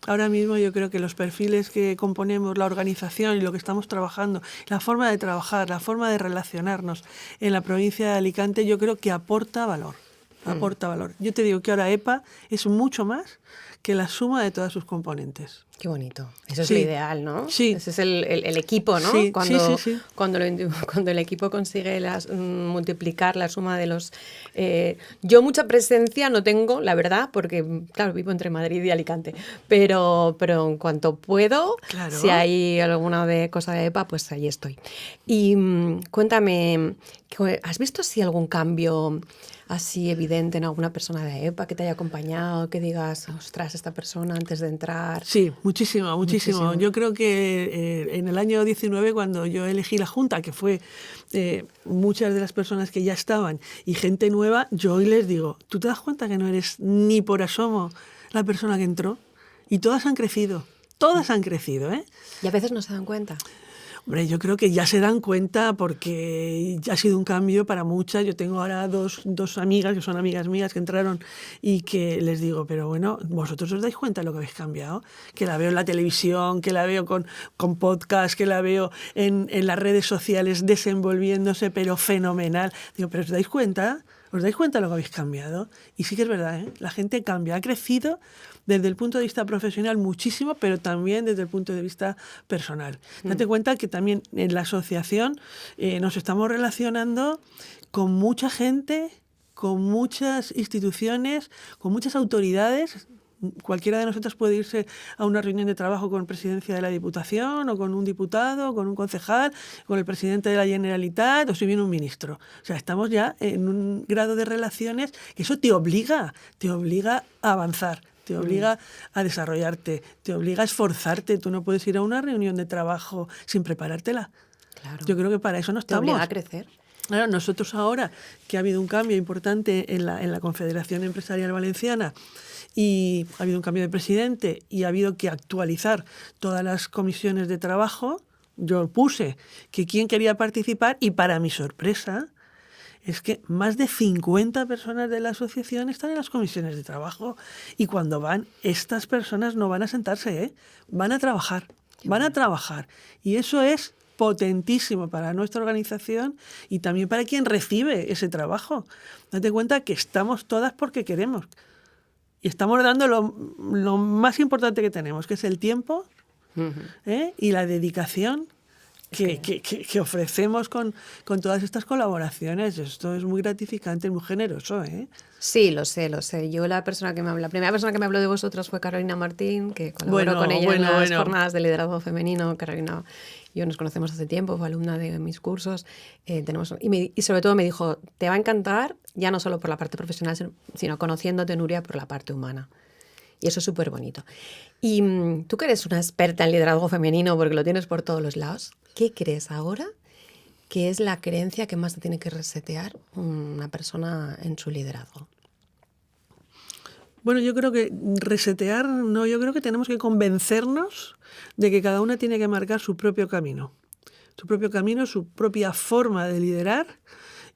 Ahora mismo yo creo que los perfiles que componemos, la organización y lo que estamos trabajando, la forma de trabajar, la forma de relacionarnos en la provincia de Alicante, yo creo que aporta valor. Aporta valor. Yo te digo que ahora EPA es mucho más que la suma de todas sus componentes. Qué bonito. Eso es lo ideal, ¿no? Sí. Ese es el equipo, ¿no? Sí, sí. Cuando el equipo consigue multiplicar la suma de los... yo mucha presencia no tengo, la verdad, porque, claro, vivo entre Madrid y Alicante. Pero en cuanto puedo, claro, si hay alguna cosa de EPA, pues ahí estoy. Y cuéntame, ¿has visto si algún cambio así evidente en alguna persona de EPA que te haya acompañado, que digas, ostras, esta persona antes de entrar? Sí, muchísimo. Yo creo que en el año 19, cuando yo elegí la Junta, que fue muchas de las personas que ya estaban y gente nueva, yo hoy les digo, ¿tú te das cuenta que no eres ni por asomo la persona que entró? Y todas han crecido, ¿eh? Y a veces no se dan cuenta. Hombre, yo creo que ya se dan cuenta porque ya ha sido un cambio para muchas. Yo tengo ahora dos amigas, que son amigas mías, que entraron y que les digo, pero bueno, ¿vosotros os dais cuenta de lo que habéis cambiado? Que la veo en la televisión, que la veo con podcast, que la veo en las redes sociales desenvolviéndose, pero fenomenal. Digo, ¿pero os dais cuenta? ¿Os dais cuenta de lo que habéis cambiado? Y sí que es verdad, ¿eh? La gente cambia, ha crecido desde el punto de vista profesional muchísimo, pero también desde el punto de vista personal. Date cuenta que también en la asociación nos estamos relacionando con mucha gente, con muchas instituciones, con muchas autoridades. Cualquiera de nosotros puede irse a una reunión de trabajo con presidencia de la Diputación o con un diputado, con un concejal, con el presidente de la Generalitat o si viene un ministro. O sea, estamos ya en un grado de relaciones que eso te obliga a avanzar, te obliga a desarrollarte, te obliga a esforzarte. Tú no puedes ir a una reunión de trabajo sin preparártela. Claro. Yo creo que para eso no estamos. Te obliga a crecer. Claro, nosotros ahora que ha habido un cambio importante en la Confederación Empresarial Valenciana, y ha habido un cambio de presidente y ha habido que actualizar todas las comisiones de trabajo, yo puse que quién quería participar y para mi sorpresa es que más de 50 personas de la asociación están en las comisiones de trabajo y cuando van, estas personas no van a sentarse, ¿eh? Van a trabajar y eso es potentísimo para nuestra organización y también para quien recibe ese trabajo. Date cuenta que estamos todas porque queremos. Y estamos dando lo más importante que tenemos, que es el tiempo y la dedicación que ofrecemos con todas estas colaboraciones. Esto es muy gratificante, muy generoso, ¿eh? Sí, lo sé. Yo la primera persona que me habló de vosotras fue Carolina Martín, que colaboró con ella en las jornadas de liderazgo femenino. Carolina y yo nos conocemos hace tiempo, fue alumna de mis cursos. Y sobre todo me dijo, te va a encantar, ya no solo por la parte profesional, sino conociéndote, Nuria, por la parte humana. Y eso es súper bonito. Y tú que eres una experta en liderazgo femenino porque lo tienes por todos los lados, ¿qué crees ahora que es la creencia que más te tiene que resetear una persona en su liderazgo? Bueno, yo creo que resetear, no, yo creo que tenemos que convencernos de que cada una tiene que marcar su propio camino, su propia forma de liderar.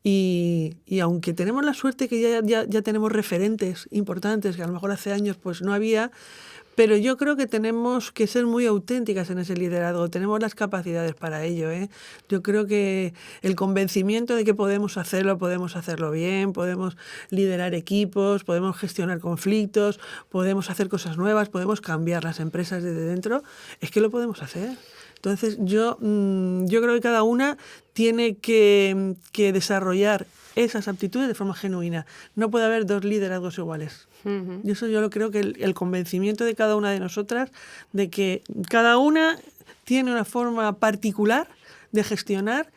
Y aunque tenemos la suerte que ya tenemos referentes importantes, que a lo mejor hace años pues no había, pero yo creo que tenemos que ser muy auténticas en ese liderazgo, tenemos las capacidades para ello, ¿eh? Yo creo que el convencimiento de que podemos hacerlo bien, podemos liderar equipos, podemos gestionar conflictos, podemos hacer cosas nuevas, podemos cambiar las empresas desde dentro, es que lo podemos hacer. Entonces yo creo que cada una tiene que desarrollar esas aptitudes de forma genuina. No puede haber dos liderazgos iguales. Y eso yo lo creo que el convencimiento de cada una de nosotras de que cada una tiene una forma particular de gestionar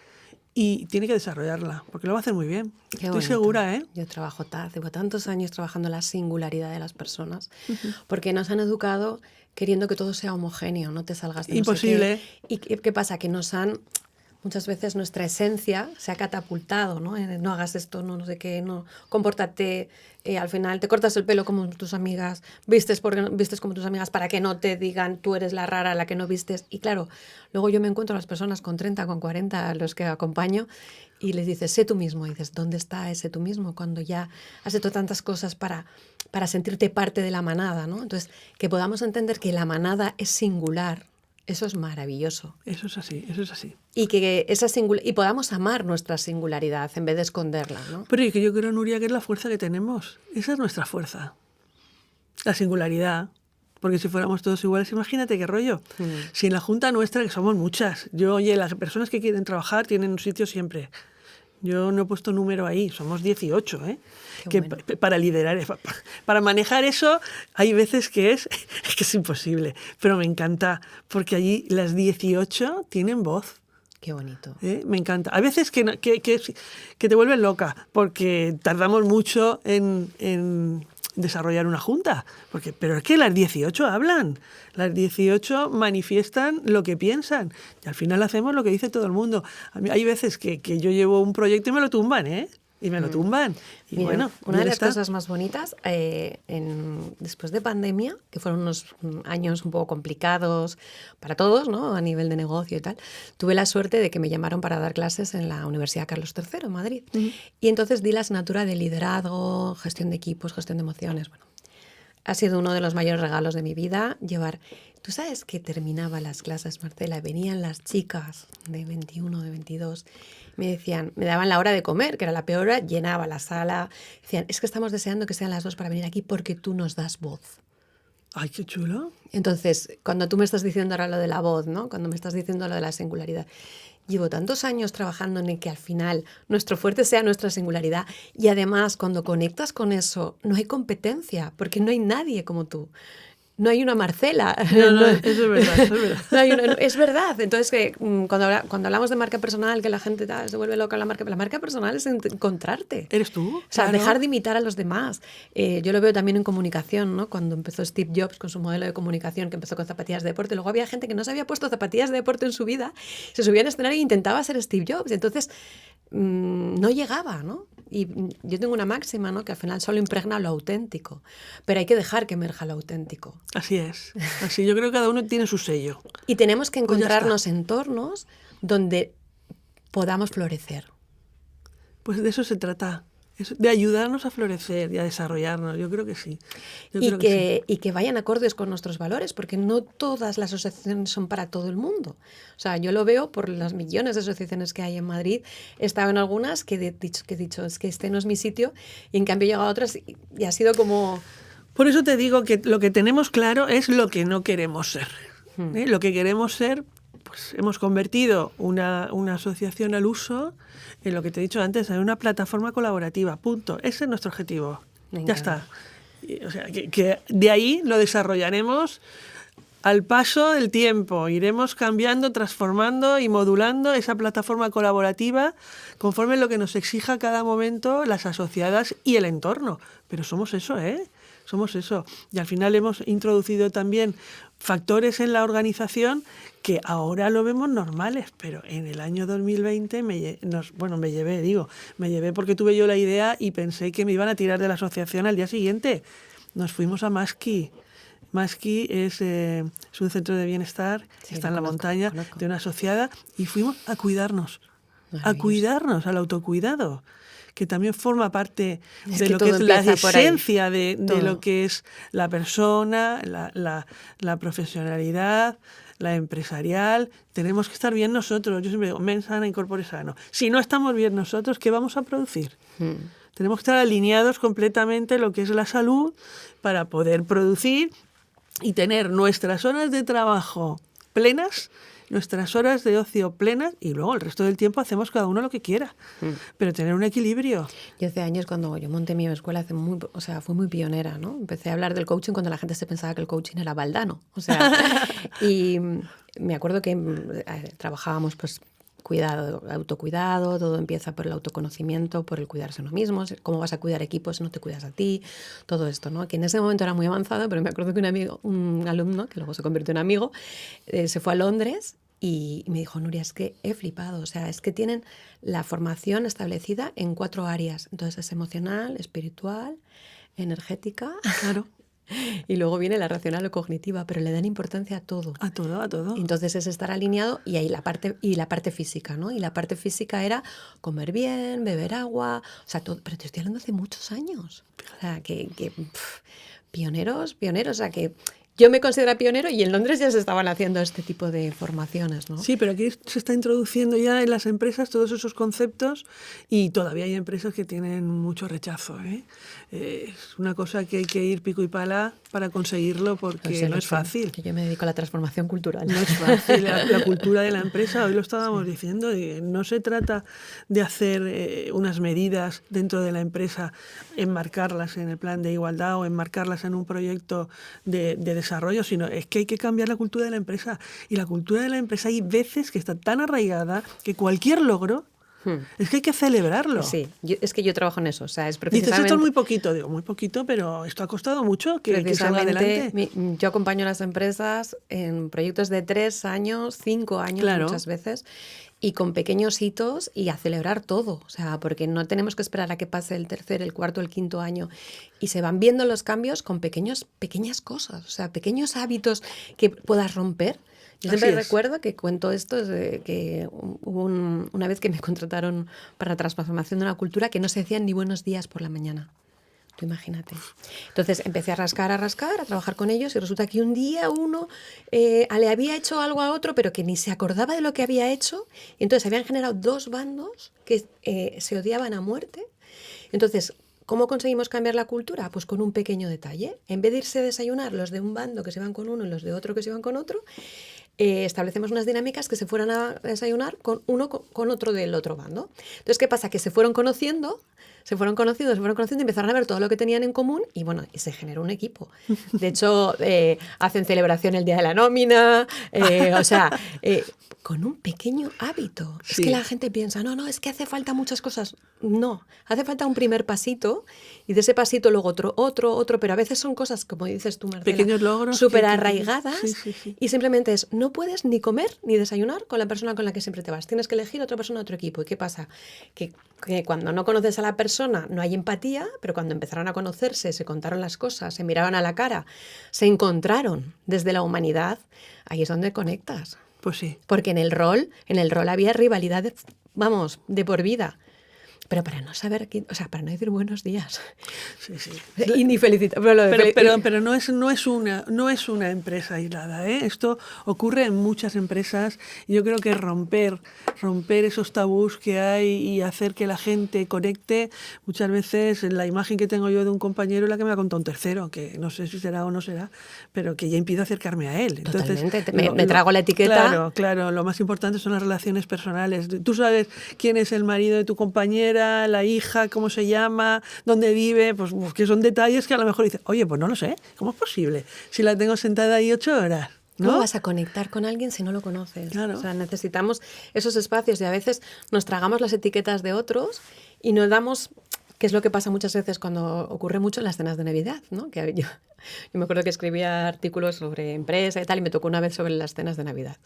y tiene que desarrollarla, porque lo va a hacer muy bien. Estoy segura, ¿eh? Yo llevo tantos años trabajando la singularidad de las personas, porque nos han educado queriendo que todo sea homogéneo, no te salgas de imposible. No sé qué. ¿Y qué pasa? Que muchas veces nuestra esencia se ha catapultado, ¿no? No hagas esto, no sé qué, no, compórtate, al final te cortas el pelo como tus amigas, vistes como tus amigas para que no te digan tú eres la rara, la que no vistes. Y claro, luego yo me encuentro a las personas con 30, con 40, a los que acompaño, y les dices, sé tú mismo. Y dices, ¿dónde está ese tú mismo? Cuando ya has hecho tantas cosas para sentirte parte de la manada, ¿no? Entonces, que podamos entender que la manada es singular. Eso es maravilloso. Eso es así, eso es así. Y que y podamos amar nuestra singularidad en vez de esconderla, ¿no? Pero y que yo creo, Nuria, que es la fuerza que tenemos. Esa es nuestra fuerza. La singularidad. Porque si fuéramos todos iguales, imagínate qué rollo. Si en la junta nuestra, que somos muchas, las personas que quieren trabajar tienen un sitio siempre. Yo no he puesto número ahí, somos 18, ¿eh? Que bueno. Para liderar, para manejar eso, hay veces que es imposible. Pero me encanta, porque allí las 18 tienen voz. Qué bonito. Me encanta. Hay veces que te vuelven loca, porque tardamos mucho en desarrollar una junta. Pero es que las 18 hablan, las 18 manifiestan lo que piensan y al final hacemos lo que dice todo el mundo. A mí hay veces que yo llevo un proyecto y me lo tumban, ¿eh? Y me lo tumban. Y mira, bueno, una de las cosas más bonitas, después de pandemia, que fueron unos años un poco complicados para todos, ¿no? A nivel de negocio y tal, tuve la suerte de que me llamaron para dar clases en la Universidad Carlos III, en Madrid. Y entonces di la asignatura de liderazgo, gestión de equipos, gestión de emociones. Bueno, ha sido uno de los mayores regalos de mi vida llevar... Tú sabes que terminaba las clases, Marcela, venían las chicas de 21, de 22, me decían, me daban la hora de comer, que era la peor hora, llenaba la sala, decían, es que estamos deseando que sean las 2 para venir aquí porque tú nos das voz. ¡Ay, qué chulo! Entonces, cuando tú me estás diciendo ahora lo de la voz, ¿no? Cuando me estás diciendo lo de la singularidad, llevo tantos años trabajando en que al final nuestro fuerte sea nuestra singularidad y además cuando conectas con eso no hay competencia porque no hay nadie como tú. No hay una Marcela. No, eso es verdad, eso es verdad. Es verdad. Entonces, cuando hablamos de marca personal, que la gente se vuelve loca la marca personal es encontrarte. ¿Eres tú? O sea, claro. Dejar de imitar a los demás. Yo lo veo también en comunicación, ¿no? Cuando empezó Steve Jobs con su modelo de comunicación, que empezó con zapatillas de deporte, luego había gente que no se había puesto zapatillas de deporte en su vida, se subía al escenario e intentaba ser Steve Jobs. Entonces, no llegaba, ¿no? Y yo tengo una máxima, ¿no? Que al final solo impregna lo auténtico, pero hay que dejar que emerja lo auténtico. Así es. Así, yo creo que cada uno tiene su sello. Y tenemos que encontrarnos entornos donde podamos florecer. Pues de eso se trata, de ayudarnos a florecer y a desarrollarnos. Yo creo que sí. Y que vayan acordes con nuestros valores, porque no todas las asociaciones son para todo el mundo. O sea, yo lo veo por las millones de asociaciones que hay en Madrid. He estado en algunas que he dicho, es que este no es mi sitio, y en cambio he llegado a otras y ha sido como... Por eso te digo que lo que tenemos claro es lo que no queremos ser. Lo que queremos ser, pues hemos convertido una asociación al uso en lo que te he dicho antes, en una plataforma colaborativa, punto. Ese es nuestro objetivo. Ya está. O sea, que de ahí lo desarrollaremos al paso del tiempo. Iremos cambiando, transformando y modulando esa plataforma colaborativa conforme lo que nos exija cada momento las asociadas y el entorno. Pero somos eso, ¿eh? somos eso. Y al final hemos introducido también factores en la organización que ahora lo vemos normales, pero en el año 2020 me llevé porque tuve yo la idea y pensé que me iban a tirar de la asociación al día siguiente. Nos fuimos a Maski. Maski es un centro de bienestar, que está en la montaña, de una asociada, y fuimos a cuidarnos, al autocuidado, que también forma parte de lo que es la esencia de lo que es la persona, la profesionalidad, la empresarial. Tenemos que estar bien nosotros. Yo siempre digo, mens sana in corpore sano. Si no estamos bien nosotros, ¿qué vamos a producir? Tenemos que estar alineados completamente en lo que es la salud para poder producir y tener nuestras horas de trabajo plenas, nuestras horas de ocio plenas, y luego el resto del tiempo hacemos cada uno lo que quiera. Pero tener un equilibrio. Yo hace años, cuando yo monté mi escuela, fui muy pionera, ¿no? Empecé a hablar del coaching cuando la gente se pensaba que el coaching era baldano. Y me acuerdo que trabajábamos pues cuidado, autocuidado, todo empieza por el autoconocimiento, por el cuidarse a uno mismo, cómo vas a cuidar equipos si no te cuidas a ti, todo esto, ¿no? Que en ese momento era muy avanzado, pero me acuerdo que un alumno, que luego se convirtió en amigo, se fue a Londres y me dijo, Nuria, es que he flipado, o sea, es que tienen la formación establecida en 4 áreas, entonces es emocional, espiritual, energética, claro. Y luego viene la racional o cognitiva, pero le dan importancia a todo. A todo. Entonces es estar alineado y ahí la parte física, ¿no? Y la parte física era comer bien, beber agua, o sea, todo, pero te estoy hablando hace muchos años. O sea, pioneros, o sea, que yo me considero pionero y en Londres ya se estaban haciendo este tipo de formaciones, ¿no? Sí, pero aquí se está introduciendo ya en las empresas todos esos conceptos y todavía hay empresas que tienen mucho rechazo, ¿eh? Es una cosa que hay que ir pico y pala para conseguirlo porque no es fácil. Que yo me dedico a la transformación cultural. No es fácil. La cultura de la empresa, hoy lo estábamos diciendo, no se trata de hacer unas medidas dentro de la empresa, enmarcarlas en el plan de igualdad o enmarcarlas en un proyecto de desarrollo, sino es que hay que cambiar la cultura de la empresa. Y la cultura de la empresa hay veces que está tan arraigada que cualquier logro es que hay que celebrarlo. Sí, es que yo trabajo en eso. O sea, es precisamente... Dices, esto es muy poquito. Digo, muy poquito, pero esto ha costado mucho que salga adelante. Yo acompaño a las empresas en proyectos de 3 años, 5 años, claro, muchas veces, y con pequeños hitos y a celebrar todo. O sea, porque no tenemos que esperar a que pase el 3er, el 4, el 5º año. Y se van viendo los cambios con pequeñas cosas. O sea, pequeños hábitos que puedas romper. Yo siempre recuerdo que cuento esto, que hubo una vez que me contrataron para la transformación de una cultura que no se decían ni buenos días por la mañana. Tú imagínate. Entonces empecé a rascar, a trabajar con ellos y resulta que un día uno le había hecho algo a otro, pero que ni se acordaba de lo que había hecho. Y entonces habían generado 2 bandos que se odiaban a muerte. Entonces, ¿cómo conseguimos cambiar la cultura? Pues con un pequeño detalle. En vez de irse a desayunar los de un bando que se van con uno y los de otro que se van con otro, establecemos unas dinámicas que se fueran a desayunar con uno con otro del otro bando. Entonces, ¿qué pasa? Que se fueron conociendo y empezaron a ver todo lo que tenían en común y bueno, y se generó un equipo. De hecho, hacen celebración el día de la nómina, con un pequeño hábito. Sí. Es que la gente piensa, no, es que hace falta muchas cosas. No, hace falta un primer pasito y de ese pasito luego otro, pero a veces son cosas, como dices tú, Marcela, pequeños logros, súper arraigadas sí. Y simplemente es, no puedes ni comer ni desayunar con la persona con la que siempre te vas. Tienes que elegir otra persona, otro equipo. ¿Y qué pasa? Que cuando no conoces a la persona no hay empatía, pero cuando empezaron a conocerse, se contaron las cosas, se miraban a la cara, se encontraron desde la humanidad, ahí es donde conectas. Pues sí. Porque en el rol había rivalidad, de por vida. Pero para no saber quién, o sea, para no decir buenos días. Sí. Y ni felicitar. Pero no es una empresa aislada, ¿eh? Esto ocurre en muchas empresas y yo creo que romper esos tabús que hay y hacer que la gente conecte, muchas veces la imagen que tengo yo de un compañero es la que me ha contado un tercero, que no sé si será o no será, pero que ya impide acercarme a él. Entonces, totalmente, me trago la etiqueta. Claro, lo más importante son las relaciones personales. Tú sabes quién es el marido de tu compañera, la hija, cómo se llama, dónde vive, pues que son detalles que a lo mejor dices, oye, pues no lo sé, ¿cómo es posible? Si la tengo sentada ahí 8 horas. ¿No? ¿Cómo vas a conectar con alguien si no lo conoces? Claro. O sea, necesitamos esos espacios y a veces nos tragamos las etiquetas de otros y nos damos que es lo que pasa muchas veces cuando ocurre mucho en las cenas de Navidad, ¿no? Que yo me acuerdo que escribía artículos sobre empresa y tal, y me tocó una vez sobre las cenas de Navidad.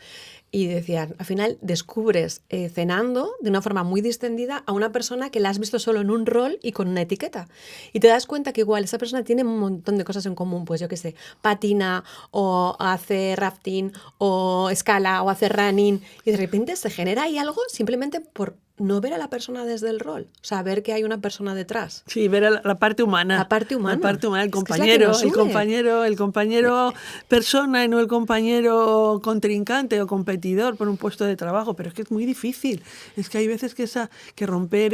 Y decían, al final descubres cenando de una forma muy distendida a una persona que la has visto solo en un rol y con una etiqueta. Y te das cuenta que igual esa persona tiene un montón de cosas en común, pues yo qué sé, patina o hace rafting o escala o hace running, y de repente se genera ahí algo simplemente por no ver a la persona desde el rol, o sea, ver que hay una persona detrás. Sí, ver a la parte humana. La parte humana. La parte humana, el Es que es la compañero, que nos une. el compañero persona y no el compañero contrincante o competidor por un puesto de trabajo. Pero es que es muy difícil. Es que hay veces que romper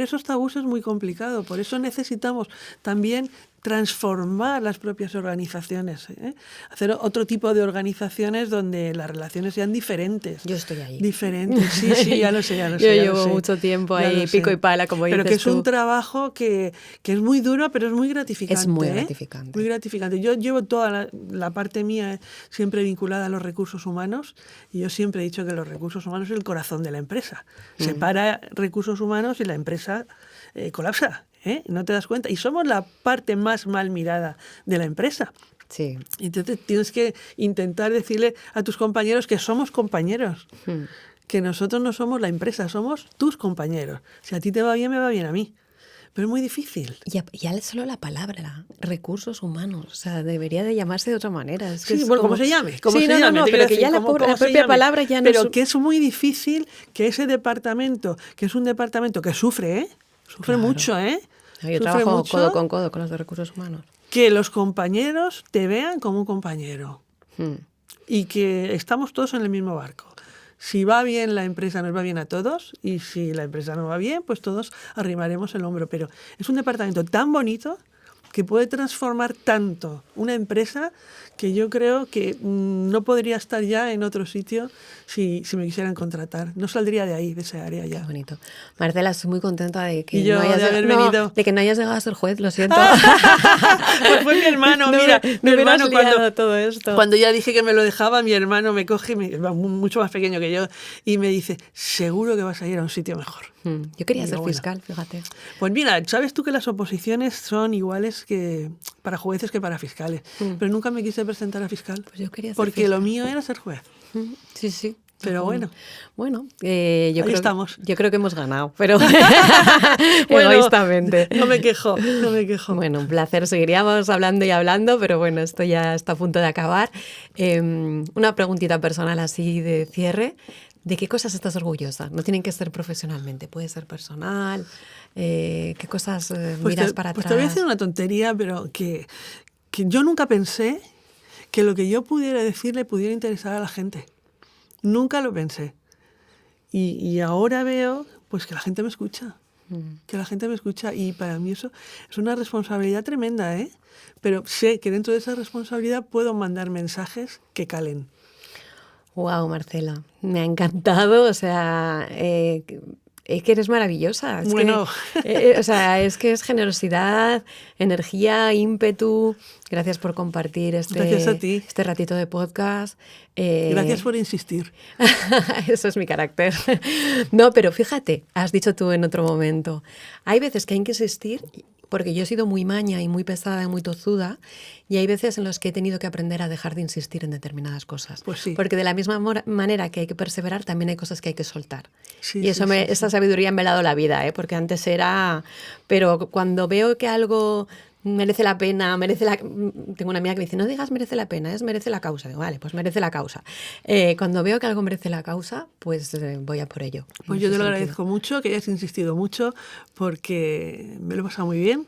esos tabús es muy complicado. Por eso necesitamos también transformar las propias organizaciones, ¿eh? Hacer otro tipo de organizaciones donde las relaciones sean diferentes. Yo estoy ahí. Diferentes, sí, ya lo sé. Yo llevo mucho tiempo ahí, pico y pala, como dices tú. Pero que es un trabajo que es muy duro, pero es muy gratificante. Es muy gratificante. Muy gratificante. Yo llevo toda la parte mía siempre vinculada a los recursos humanos, y yo siempre he dicho que los recursos humanos es el corazón de la empresa. Separa recursos humanos y la empresa colapsa. No te das cuenta. Y somos la parte más mal mirada de la empresa. Sí. Entonces tienes que intentar decirle a tus compañeros que somos compañeros. Que nosotros no somos la empresa, somos tus compañeros. Si a ti te va bien, me va bien a mí. Pero es muy difícil. Ya solo la palabra, recursos humanos, o sea, debería de llamarse de otra manera. Es que sí, es bueno, como... como se llame. No, pero que ya la propia palabra ya no Pero que es muy difícil que ese departamento, que es un departamento que sufre, Sufre mucho, ¿eh? Yo trabajo codo con los de recursos humanos. Que los compañeros te vean como un compañero. Y que estamos todos en el mismo barco. Si va bien la empresa, nos va bien a todos. Y si la empresa no va bien, pues todos arrimaremos el hombro. Pero es un departamento tan bonito que puede transformar tanto una empresa que yo creo que no podría estar ya en otro sitio si me quisieran contratar. No saldría de ahí, de esa área ya. Qué bonito. Marcela, estoy muy contenta de que, no hayas llegado a ser juez, lo siento. Pues fue mi hermano, mira, mi hermano todo esto. Cuando ya dije que me lo dejaba, mi hermano me coge, mucho más pequeño que yo, y me dice, seguro que vas a ir a un sitio mejor. Yo quería ser fiscal, fíjate. Pues mira, sabes tú que las oposiciones son iguales que para jueces que para fiscales, pero nunca me quise presentar a fiscal. Pues yo quería ser porque fiscal. Lo mío era ser juez. Sí, sí. Pero bueno. Bueno, estamos. Yo creo que hemos ganado, pero egoístamente. No me quejo. Bueno, un placer. Seguiríamos hablando y hablando, pero bueno, esto ya está a punto de acabar. Una preguntita personal así de cierre. ¿De qué cosas estás orgullosa? No tienen que ser profesionalmente, puede ser personal. ¿Qué cosas miras para atrás? Pues te voy a decir una tontería, pero que yo nunca pensé que lo que yo pudiera decir le pudiera interesar a la gente. Nunca lo pensé. Y ahora veo pues que la gente me escucha. Que la gente me escucha. Y para mí eso es una responsabilidad tremenda, ¿eh? Pero sé que dentro de esa responsabilidad puedo mandar mensajes que calen. Wow, Marcela, me ha encantado, o sea, es que eres maravillosa. Es que es generosidad, energía, ímpetu. Gracias por compartir Gracias a ti. este ratito de podcast. Gracias por insistir. Eso es mi carácter. No, pero fíjate, has dicho tú en otro momento, hay veces que hay que insistir, porque yo he sido muy maña y muy pesada y muy tozuda, y hay veces en las que he tenido que aprender a dejar de insistir en determinadas cosas. Pues sí. Porque de la misma manera que hay que perseverar, también hay cosas que hay que soltar. Sí, y eso esa sabiduría me ha dado la vida, porque antes era... Pero cuando veo que algo merece la pena, tengo una amiga que me dice, no digas merece la pena, es merece la causa. Digo, vale, pues merece la causa. Cuando veo que algo merece la causa, pues voy a por ello. Pues yo te lo agradezco mucho, que hayas insistido mucho, porque me lo he pasado muy bien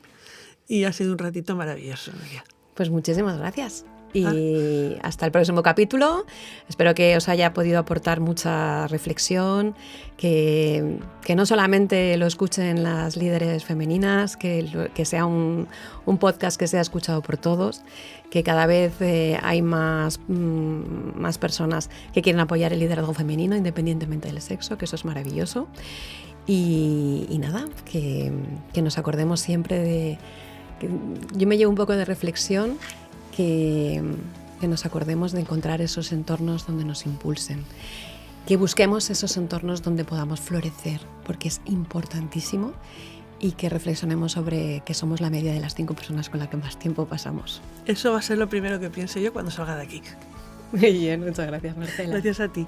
y ha sido un ratito maravilloso, María. Pues muchísimas gracias. Y hasta el próximo capítulo. Espero que os haya podido aportar mucha reflexión, que no solamente lo escuchen las líderes femeninas, que sea un podcast que sea escuchado por todos, que cada vez hay más personas que quieren apoyar el liderazgo femenino independientemente del sexo, que eso es maravilloso. Y nada, que nos acordemos siempre de... Yo me llevo un poco de reflexión, que nos acordemos de encontrar esos entornos donde nos impulsen, que busquemos esos entornos donde podamos florecer, porque es importantísimo, y que reflexionemos sobre que somos la media de las 5 personas con las que más tiempo pasamos. Eso va a ser lo primero que piense yo cuando salga de aquí. Muy bien, muchas gracias, Marcela. Gracias a ti.